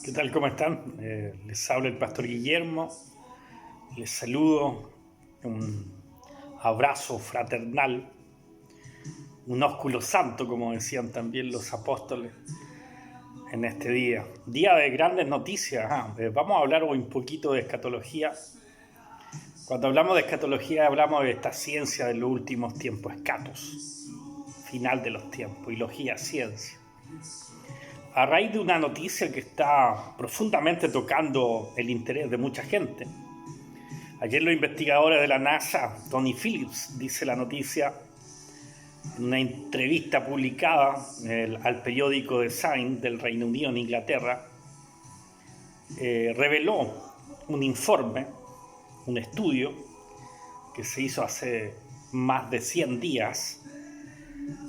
¿Qué tal? ¿Cómo están? Les habla el pastor Guillermo. Les saludo. Un abrazo fraternal. Un ósculo santo, como decían también los apóstoles en este día. Día de grandes noticias. Vamos a hablar hoy un poquito de escatología. Cuando hablamos de escatología hablamos de esta ciencia de los últimos tiempos, escatos, final de los tiempos, y logía, ciencia. A raíz de una noticia que está profundamente tocando el interés de mucha gente. Ayer los investigadores de la NASA, Tony Phillips, dice la noticia, en una entrevista publicada al periódico The Sun del Reino Unido en Inglaterra, reveló un informe, un estudio que se hizo hace más de 100 días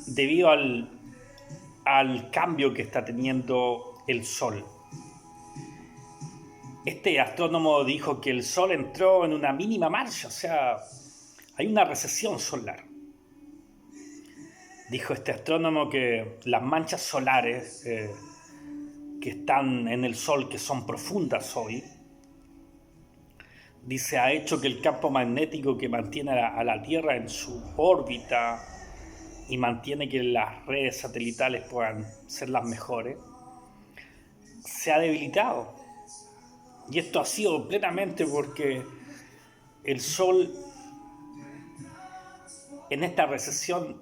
debido al cambio que está teniendo el Sol. Este astrónomo dijo que el Sol entró en una mínima marcha, o sea, hay una recesión solar. Dijo este astrónomo que las manchas solares que están en el Sol, que son profundas hoy, dice, ha hecho que el campo magnético que mantiene a la Tierra en su órbita y mantiene que las redes satelitales puedan ser las mejores, se ha debilitado. Y esto ha sido plenamente porque el Sol en esta recesión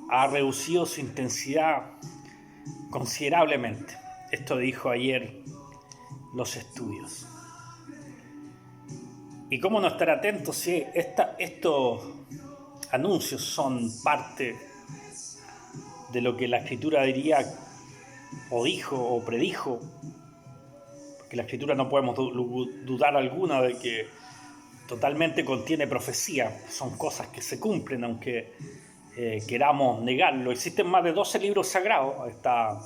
ha reducido su intensidad considerablemente. Esto dijo ayer los estudios. ¿Y cómo no estar atentos si estos anuncios son parte de lo que la Escritura diría o dijo o predijo? Porque la Escritura no podemos dudar alguna de que totalmente contiene profecía. Son cosas que se cumplen aunque queramos negarlo. Existen más de 12 libros sagrados. Está,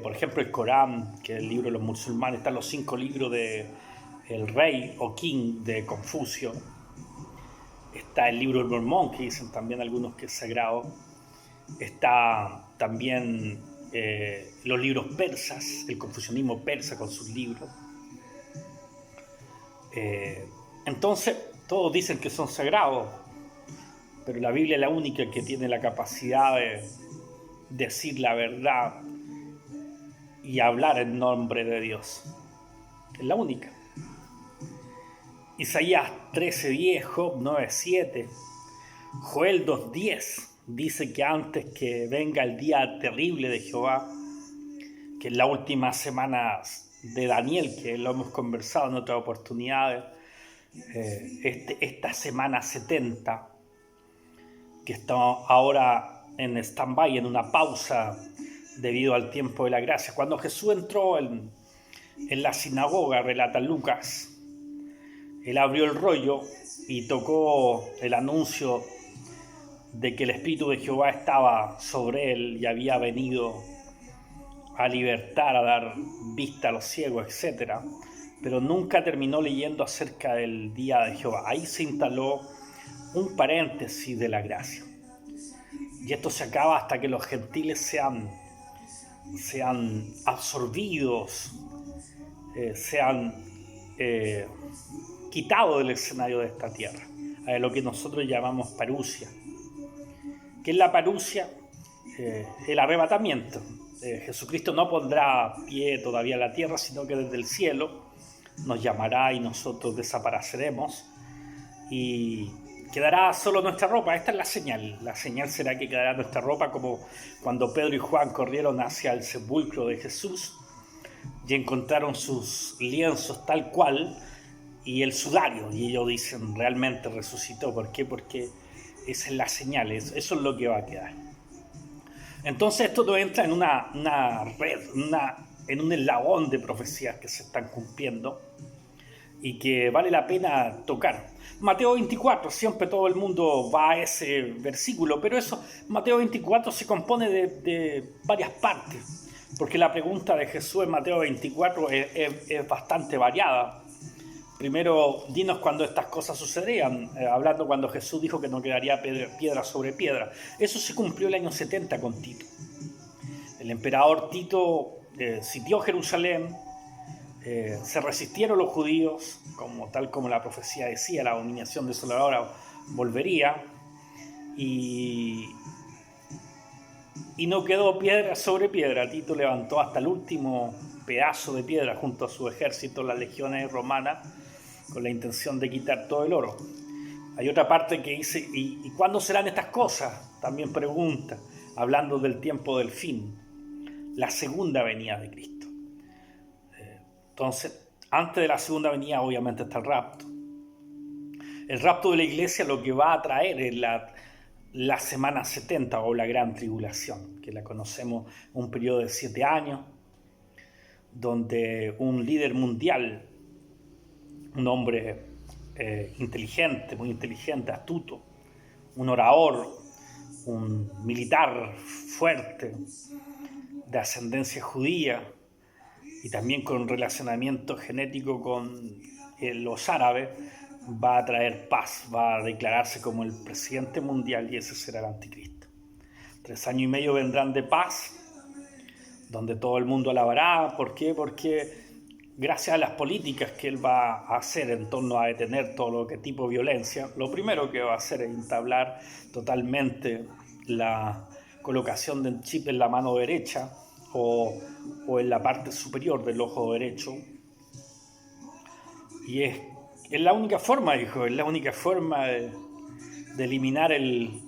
por ejemplo, el Corán, que es el libro de los musulmanes. Están los 5 libros de el rey o king de Confucio. Está el libro del Mormón, que dicen también algunos que es sagrado. Está también los libros persas, el confucianismo persa con sus libros. Entonces, todos dicen que son sagrados, pero la Biblia es la única que tiene la capacidad de decir la verdad y hablar en nombre de Dios. Es la única. Isaías 13:10, Job 9:7, Joel 2:10 dice que antes que venga el día terrible de Jehová, que es la última semana de Daniel, que lo hemos conversado en otras oportunidades, esta semana 70, que está ahora en stand-by, en una pausa debido al tiempo de la gracia. Cuando Jesús entró en la sinagoga, relata Lucas, él abrió el rollo y tocó el anuncio de que el Espíritu de Jehová estaba sobre él y había venido a libertar, a dar vista a los ciegos, etc. Pero nunca terminó leyendo acerca del día de Jehová. Ahí se instaló un paréntesis de la gracia. Y esto se acaba hasta que los gentiles sean absorbidos, sean quitados del escenario de esta tierra, a lo que nosotros llamamos parusia. ¿Qué es la parusia? El arrebatamiento. Jesucristo no pondrá pie todavía en la tierra, sino que desde el cielo nos llamará y nosotros desapareceremos y quedará solo nuestra ropa. Esta es la señal. La señal será que quedará nuestra ropa, como cuando Pedro y Juan corrieron hacia el sepulcro de Jesús y encontraron sus lienzos tal cual y el sudario, y ellos dicen, realmente resucitó. ¿Por qué? Porque esa es la señal, eso es lo que va a quedar. Entonces esto nos entra en una red, en un eslabón de profecías que se están cumpliendo y que vale la pena tocar. Mateo 24, siempre todo el mundo va a ese versículo, pero Mateo 24 se compone de varias partes, porque la pregunta de Jesús en Mateo 24 es bastante variada. Primero, dinos cuándo estas cosas sucederían, hablando cuando Jesús dijo que no quedaría piedra sobre piedra. Eso se cumplió el año 70 con Tito. El emperador Tito sitió Jerusalén, se resistieron los judíos, tal como la profecía decía, la abominación desoladora volvería, y no quedó piedra sobre piedra. Tito levantó hasta el último pedazo de piedra junto a su ejército, las legiones romanas, con la intención de quitar todo el oro. Hay otra parte que dice, ¿y cuándo serán estas cosas? También pregunta, hablando del tiempo del fin, la segunda venida de Cristo. Entonces, antes de la segunda venida obviamente está el rapto. El rapto de la iglesia lo que va a traer es la semana 70 o la gran tribulación, que la conocemos, un periodo de 7 años, donde un líder mundial, un hombre inteligente, muy inteligente, astuto, un orador, un militar fuerte, de ascendencia judía y también con relacionamiento genético con los árabes, va a traer paz, va a declararse como el presidente mundial, y ese será el anticristo. 3 años y medio vendrán de paz, donde todo el mundo alabará. ¿Por qué? Porque gracias a las políticas que él va a hacer en torno a detener todo lo que tipo de violencia, lo primero que va a hacer es entablar totalmente la colocación del chip en la mano derecha o en la parte superior del ojo derecho. Y es la única forma, dijo, es la única forma de eliminar el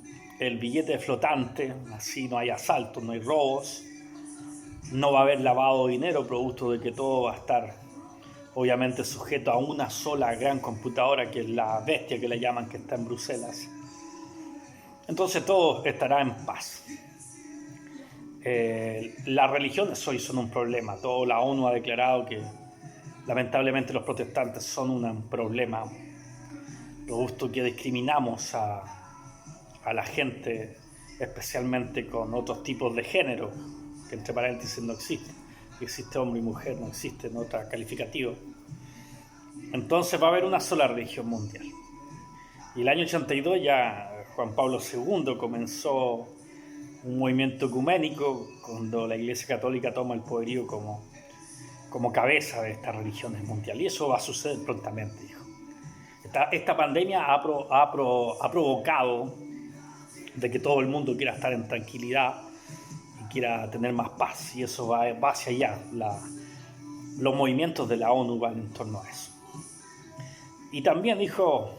billete flotante. Así no hay asaltos, no hay robos, no va a haber lavado de dinero, producto de que todo va a estar obviamente sujeto a una sola gran computadora, que es la bestia que le llaman, que está en Bruselas. Entonces todo estará en paz. Las religiones hoy son un problema. Todo la ONU ha declarado que lamentablemente los protestantes son un problema, producto que discriminamos a la gente, especialmente con otros tipos de género, que entre paréntesis no existe. Existe hombre y mujer, no existe en otra calificativa. Entonces va a haber una sola religión mundial. Y el año 82 ya Juan Pablo II comenzó un movimiento ecuménico, cuando la Iglesia Católica toma el poderío como cabeza de estas religiones mundiales. Y eso va a suceder prontamente, dijo. Esta pandemia ha provocado de que todo el mundo quiera estar en tranquilidad y quiera tener más paz, y eso va hacia allá. Los movimientos de la ONU van en torno a eso. Y también dijo,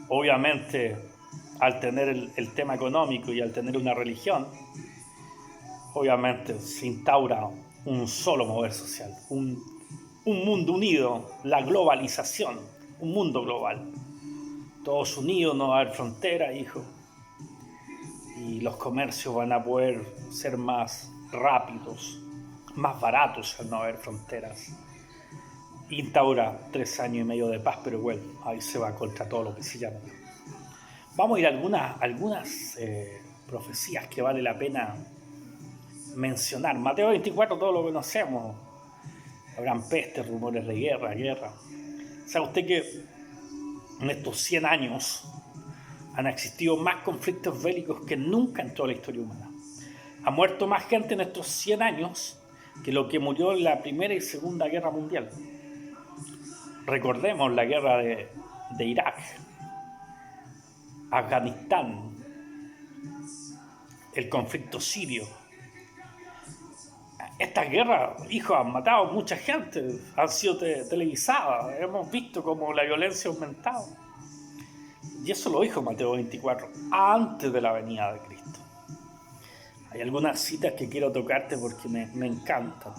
obviamente, al tener el tema económico y al tener una religión, obviamente se instaura un solo mover social, un mundo unido, la globalización, un mundo global. Todos unidos, no va a haber frontera, hijo. Y los comercios van a poder ser más rápidos, más baratos al no haber fronteras. Instaura 3 años y medio de paz, pero bueno, ahí se va contra todo lo que se llama. Vamos a ir a algunas profecías que vale la pena mencionar. Mateo 24, todo lo conocemos. Habrán pestes, rumores de guerra. ¿Sabe usted que en estos 100 años han existido más conflictos bélicos que nunca en toda la historia humana? Ha muerto más gente en estos 100 años que lo que murió en la Primera y Segunda Guerra Mundial. Recordemos la guerra de Irak, Afganistán, el conflicto sirio. Estas guerras, hijos, han matado mucha gente, han sido televisadas, hemos visto cómo la violencia ha aumentado. Y eso lo dijo Mateo 24, antes de la venida de Cristo. Hay algunas citas que quiero tocarte porque me encantan.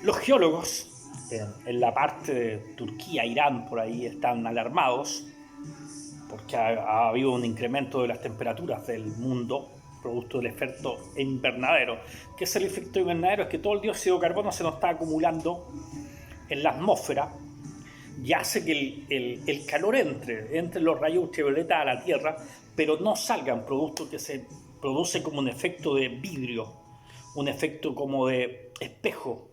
Los geólogos en la parte de Turquía, Irán, por ahí están alarmados porque ha habido un incremento de las temperaturas del mundo producto del efecto invernadero. ¿Qué es el efecto invernadero? Es que todo el dióxido de carbono se nos está acumulando en la atmósfera y hace que el calor entre los rayos ultravioleta a la Tierra, pero no salgan productos que se produce como un efecto de vidrio, un efecto como de espejo,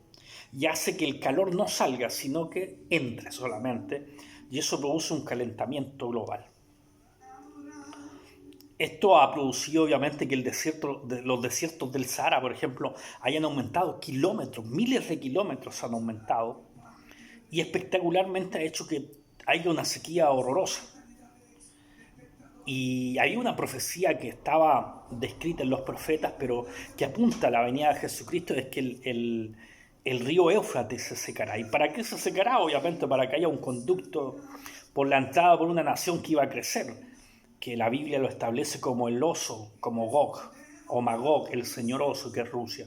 y hace que el calor no salga, sino que entre solamente, y eso produce un calentamiento global. Esto ha producido obviamente que los desiertos del Sahara, por ejemplo, hayan aumentado kilómetros, miles de kilómetros han aumentado, y espectacularmente ha hecho que haya una sequía horrorosa. Y hay una profecía que estaba descrita en los profetas, pero que apunta a la venida de Jesucristo, es que el río Éufrates se secará. ¿Y para qué se secará? Obviamente para que haya un conducto por la entrada por una nación que iba a crecer, que la Biblia lo establece como el oso, como Gog, o Magog, el señor oso, que es Rusia.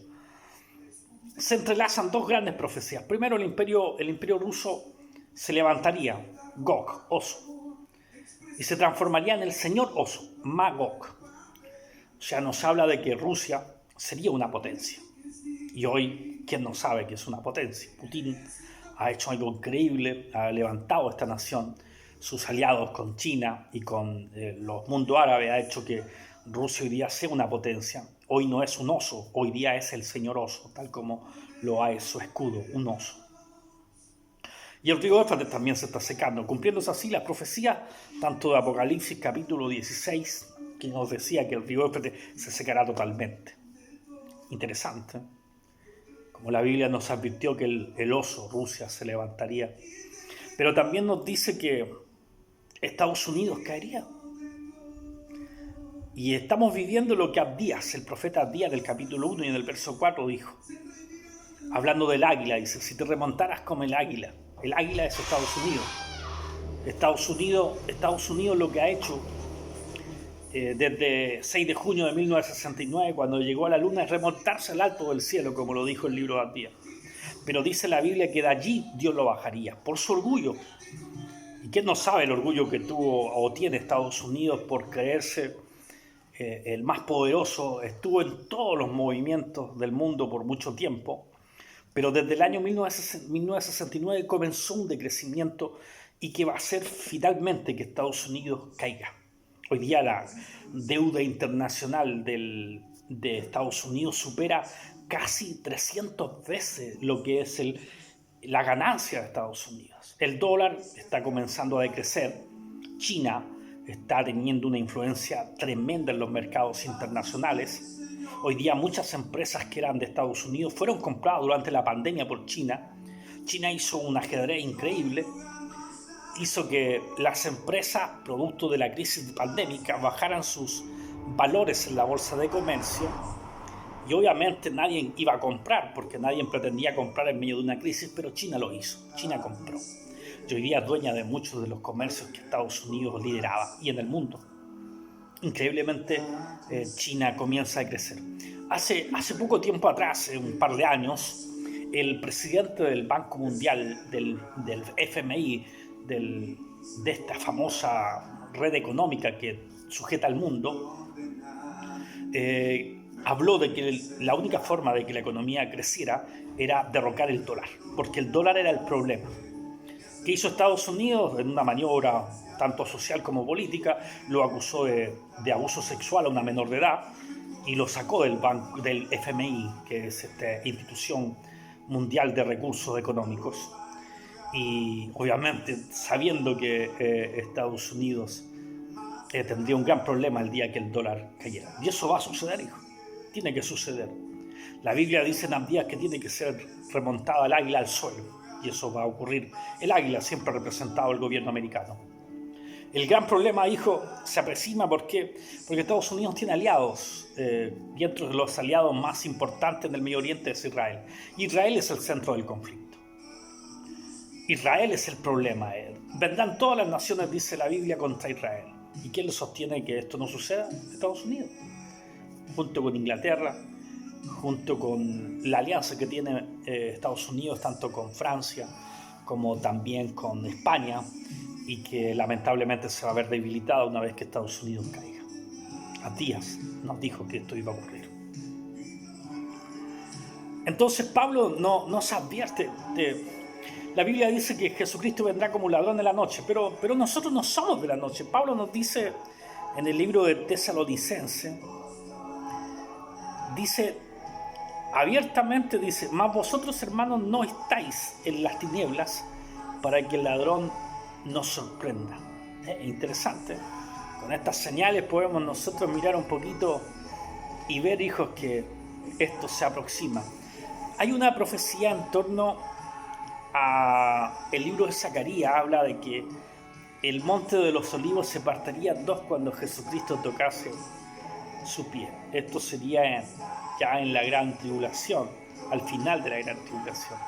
Se entrelazan dos grandes profecías. Primero, el imperio ruso se levantaría, Gog, oso, y se transformaría en el señor oso, Magog. O sea, nos habla de que Rusia sería una potencia. Y hoy, ¿quién no sabe que es una potencia? Putin ha hecho algo increíble, ha levantado esta nación. Sus aliados con China y con los mundos árabes ha hecho que Rusia hoy día sea una potencia. Hoy no es un oso, hoy día es el señor oso, tal como lo es su escudo, un oso. Y el río Éufrates también se está secando, cumpliéndose así las profecías, tanto de Apocalipsis capítulo 16, que nos decía que el río Éufrates se secará totalmente. Interesante. Como la Biblia nos advirtió que el oso, Rusia, se levantaría. Pero también nos dice que Estados Unidos caería. Y estamos viviendo lo que Abdías, el profeta Abdías del capítulo 1 y en el verso 4 dijo. Hablando del águila, dice, si te remontaras como el águila es Estados Unidos. Estados Unidos lo que ha hecho desde 6 de junio de 1969, cuando llegó a la luna, es remontarse al alto del cielo, como lo dijo el libro de Abdías. Pero dice la Biblia que de allí Dios lo bajaría, por su orgullo. ¿Y quién no sabe el orgullo que tuvo o tiene Estados Unidos por creerse el más poderoso? Estuvo en todos los movimientos del mundo por mucho tiempo, pero desde el año 1969 comenzó un decrecimiento y que va a hacer finalmente que Estados Unidos caiga. Hoy día la deuda internacional de Estados Unidos supera casi 300 veces lo que es la ganancia de Estados Unidos. El dólar está comenzando a decrecer. China está teniendo una influencia tremenda en los mercados internacionales. Hoy día muchas empresas que eran de Estados Unidos fueron compradas durante la pandemia por China. China hizo un ajedrez increíble. Hizo que las empresas, producto de la crisis pandémica, bajaran sus valores en la bolsa de comercio. Y obviamente nadie iba a comprar, porque nadie pretendía comprar en medio de una crisis, pero China lo hizo. China compró. Y hoy día es dueña de muchos de los comercios que Estados Unidos lideraba y en el mundo. Increíblemente, China comienza a crecer. Hace poco tiempo atrás, un par de años, el presidente del Banco Mundial, del FMI, de esta famosa red económica que sujeta al mundo, habló de que la única forma de que la economía creciera era derrocar el dólar, porque el dólar era el problema. ¿Qué hizo Estados Unidos? En una maniobra tanto social como política, lo acusó de abuso sexual a una menor de edad y lo sacó del FMI, que es esta institución mundial de recursos económicos. Y obviamente, sabiendo que Estados Unidos tendría un gran problema el día que el dólar cayera. Y eso va a suceder, hijo. Tiene que suceder. La Biblia dice en Abdías que tiene que ser remontada el águila al suelo. Y eso va a ocurrir. El águila siempre ha representado el gobierno americano. El gran problema, hijo, se aproxima porque Estados Unidos tiene aliados. Y entre los aliados más importantes del Medio Oriente es Israel. Israel es el centro del conflicto. Israel es el problema. Vendrán todas las naciones, dice la Biblia, contra Israel. ¿Y quién le sostiene que esto no suceda? Estados Unidos. Junto con Inglaterra, junto con la alianza que tiene Estados Unidos, tanto con Francia como también con España, y que lamentablemente se va a ver debilitada una vez que Estados Unidos caiga. Abdías nos dijo que esto iba a ocurrir. Entonces Pablo nos advierte la Biblia dice que Jesucristo vendrá como ladrón de la noche, pero nosotros no somos de la noche. Pablo nos dice en el libro de Tesalonicense, dice abiertamente, dice, mas vosotros, hermanos, no estáis en las tinieblas para que el ladrón nos sorprenda. Interesante Con estas señales podemos nosotros mirar un poquito y ver, hijos, que esto se aproxima. Hay una profecía en torno a el libro de Zacarías, habla de que el monte de los olivos se partiría en dos cuando Jesucristo tocase su pie. Esto sería ya en la gran tribulación, al final de la gran tribulación.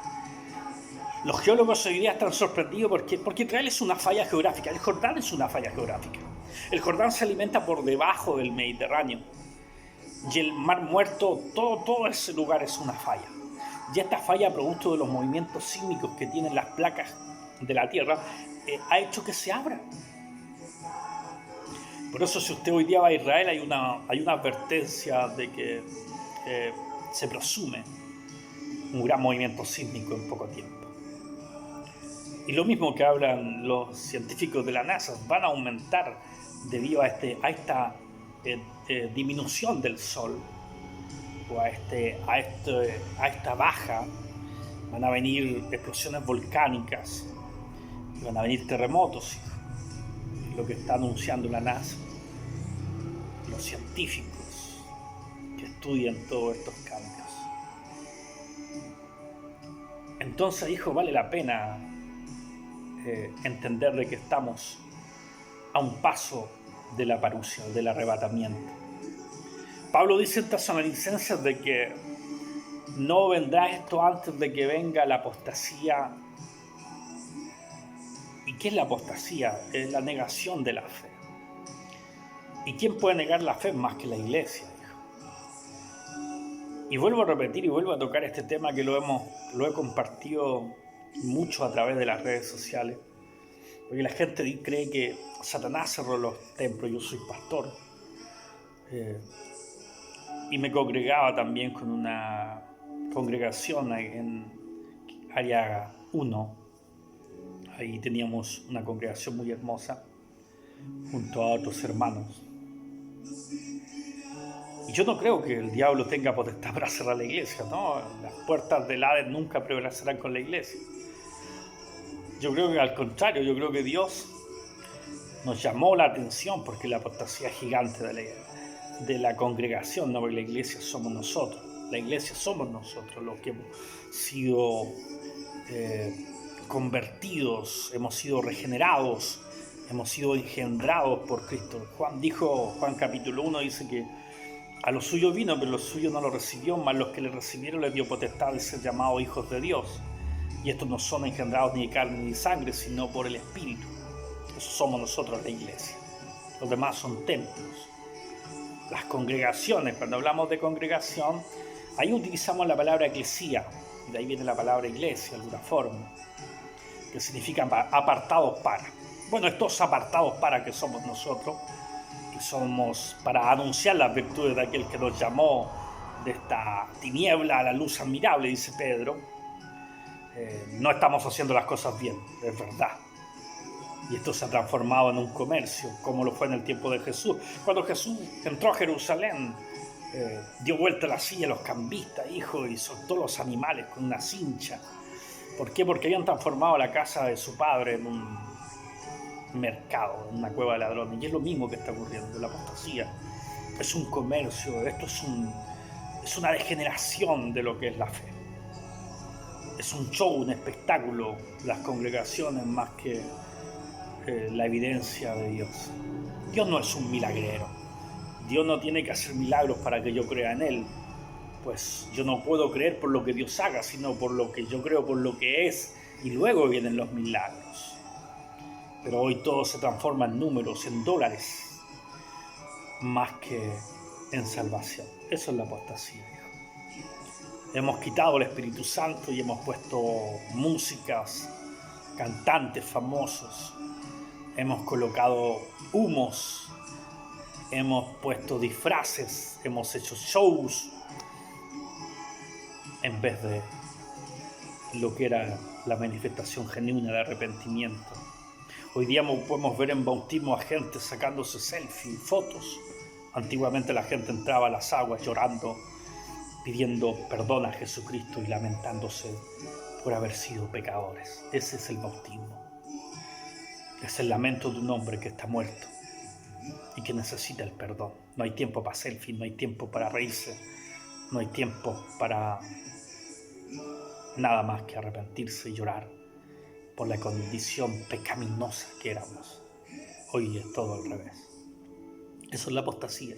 Los geólogos hoy día están sorprendidos porque Israel es una falla geográfica, el Jordán es una falla geográfica. El Jordán se alimenta por debajo del Mediterráneo y el Mar Muerto, todo ese lugar es una falla. Y esta falla, producto de los movimientos sísmicos que tienen las placas de la Tierra, ha hecho que se abra. Por eso, si usted hoy día va a Israel, hay una advertencia de que se presume un gran movimiento sísmico en poco tiempo. Y lo mismo que hablan los científicos de la NASA, van a aumentar debido a esta disminución del Sol, o a esta baja. Van a venir explosiones volcánicas, van a venir terremotos, lo que está anunciando la NASA, los científicos que estudian todos estos cambios. Entonces, hijo, vale la pena entender de que estamos a un paso de la parusia, del arrebatamiento. Pablo dice en Tesalonicenses de que no vendrá esto antes de que venga la apostasía. ¿Y qué es la apostasía? Es la negación de la fe. ¿Y quién puede negar la fe más que la iglesia, hijo? Y vuelvo a repetir y vuelvo a tocar este tema que lo he compartido mucho a través de las redes sociales, porque la gente cree que Satanás cerró los templos. Yo soy pastor y me congregaba también con una congregación en área 1. Ahí teníamos una congregación muy hermosa junto a otros hermanos. Y yo no creo que el diablo tenga potestad para cerrar la iglesia, ¿no? Las puertas del Hades nunca prevalecerán con la iglesia. Yo creo que al contrario, yo creo que Dios nos llamó la atención porque la apostasía gigante de la congregación, no, porque la iglesia somos nosotros. La iglesia somos nosotros los que hemos sido convertidos, hemos sido regenerados, hemos sido engendrados por Cristo. Juan capítulo 1 dice que a los suyos vino, pero los suyos no lo recibió, mas los que le recibieron les dio potestad de ser llamados hijos de Dios. Y estos no son engendrados ni de carne ni de sangre, sino por el Espíritu. Eso somos nosotros, la iglesia. Los demás son templos. Las congregaciones, cuando hablamos de congregación, ahí utilizamos la palabra eclesía, y de ahí viene la palabra iglesia, de alguna forma, que significa apartados para. Bueno, estos apartados para que somos nosotros, que somos para anunciar las virtudes de aquel que nos llamó de esta tiniebla a la luz admirable, dice Pedro. No estamos haciendo las cosas bien, es verdad. Y esto se ha transformado en un comercio, como lo fue en el tiempo de Jesús. Cuando Jesús entró a Jerusalén, dio vuelta a la silla a los cambistas, hijo, y soltó los animales con una cincha. ¿Por qué? Porque habían transformado la casa de su padre en un mercado, en una cueva de ladrones. Y es lo mismo que está ocurriendo, la apostasía. Es un comercio, esto es una degeneración de lo que es la fe. Es un show, un espectáculo, las congregaciones más que la evidencia de Dios. Dios no es un milagrero. Dios no tiene que hacer milagros para que yo crea en Él. Pues yo no puedo creer por lo que Dios haga, sino por lo que yo creo, por lo que es. Y luego vienen los milagros. Pero hoy todo se transforma en números, en dólares, más que en salvación. Eso es la apostasía. Hemos quitado el Espíritu Santo y hemos puesto músicas, cantantes famosos, hemos colocado humos, hemos puesto disfraces, hemos hecho shows, en vez de lo que era la manifestación genuina de arrepentimiento. Hoy día podemos ver en bautismo a gente sacándose selfies, fotos. Antiguamente la gente entraba a las aguas llorando, pidiendo perdón a Jesucristo y lamentándose por haber sido pecadores. Ese es el bautismo. Es el lamento de un hombre que está muerto y que necesita el perdón. No hay tiempo para selfie, no hay tiempo para reírse, no hay tiempo para nada más que arrepentirse y llorar por la condición pecaminosa que éramos. Hoy es todo al revés. Eso es la apostasía.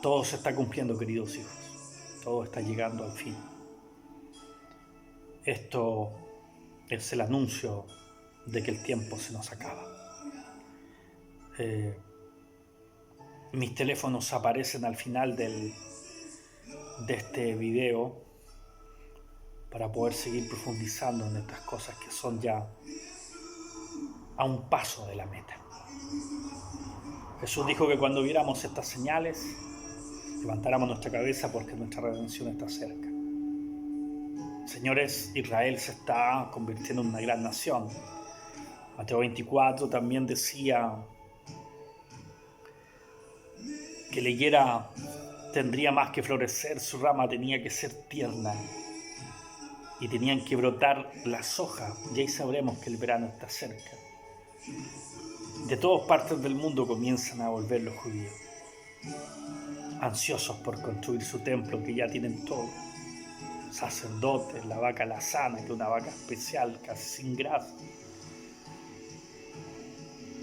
Todo se está cumpliendo, queridos hijos. Todo está llegando al fin. Esto es el anuncio de que el tiempo se nos acaba. Mis teléfonos aparecen al final de este video para poder seguir profundizando en estas cosas que son ya a un paso de la meta. Jesús dijo que cuando viéramos estas señales, levantáramos nuestra cabeza porque nuestra redención está cerca. Señores, Israel se está convirtiendo en una gran nación. Mateo 24 también decía que la higuera tendría más que florecer, su rama tenía que ser tierna y tenían que brotar las hojas, y ahí sabremos que el verano está cerca. De todas partes del mundo comienzan a volver los judíos, ansiosos por construir su templo, que ya tienen todo. Sacerdotes, la vaca lazana, que es una vaca especial, casi sin grasa.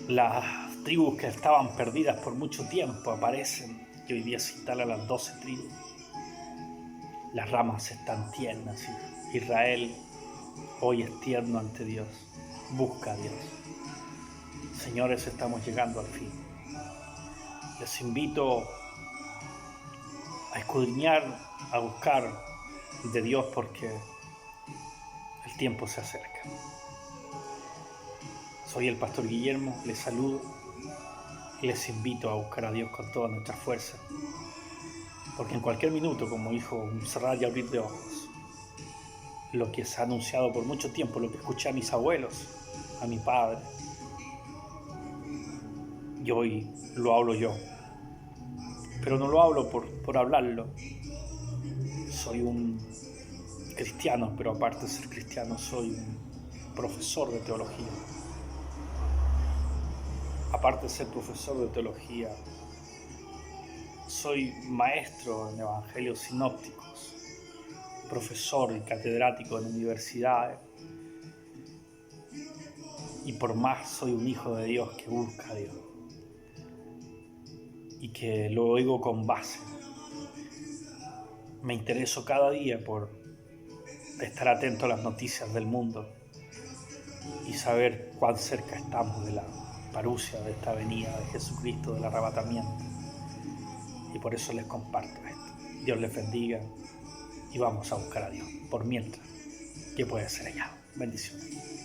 Las tribus que estaban perdidas por mucho tiempo aparecen y hoy día se instalan las 12 tribus. Las ramas están tiernas. Israel hoy es tierno ante Dios. Busca a Dios. Señores, estamos llegando al fin. Les invito a escudriñar, a buscar de Dios porque el tiempo se acerca. Soy el pastor Guillermo, les saludo y les invito a buscar a Dios con toda nuestra fuerza, porque en cualquier minuto, como dijo, un cerrar y abrir de ojos, lo que se ha anunciado por mucho tiempo, lo que escuché a mis abuelos, a mi padre, y hoy lo hablo yo, pero no lo hablo por hablarlo. Soy un cristiano, pero aparte de ser cristiano, soy un profesor de teología. Aparte de ser profesor de teología, soy maestro en evangelios sinópticos, profesor y catedrático en universidades, y por más soy un hijo de Dios que busca a Dios y que lo oigo con base. Me intereso cada día por estar atento a las noticias del mundo y saber cuán cerca estamos de la parusia, de esta venida de Jesucristo, del arrebatamiento. Y por eso les comparto esto. Dios les bendiga y vamos a buscar a Dios por mientras, que puede ser allá. Bendiciones.